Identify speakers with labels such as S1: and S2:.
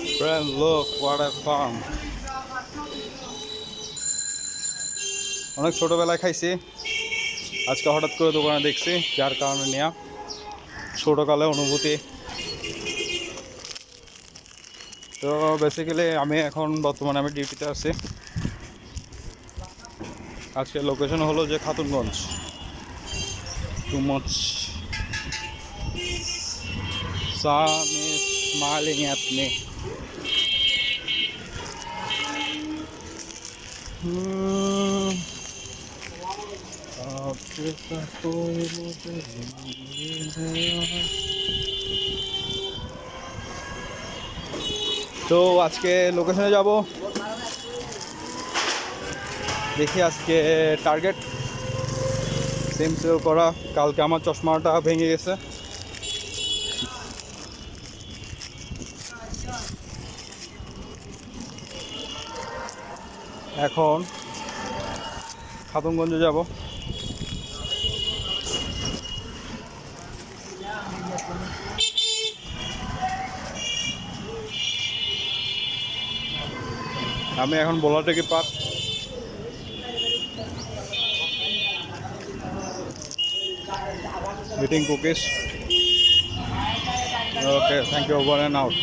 S1: Friend, look what I found. অনেক ছোটবেলায় খাইছি, আজকে হঠাৎ করে দোকানে দেখছি, যার কারণে নেওয়া। ছোটকালে অনুভূতি। তো বেসিক্যালি আমি এখন বর্তমানে ডিউটিতে আছি। আজকে লোকেশন হলো যে Khatunganj. Too much sun is smiling at me. তো আজকে লোকেশনে যাব, দেখি আজকে টার্গেট সিম সেল করা। কালকে আমার চশমাটা ভেঙে গেছে। এখন খাতুনগঞ্জে যাব। আমি এখন বোলাটেকি park eating cookies. Okay, thank you, over and out.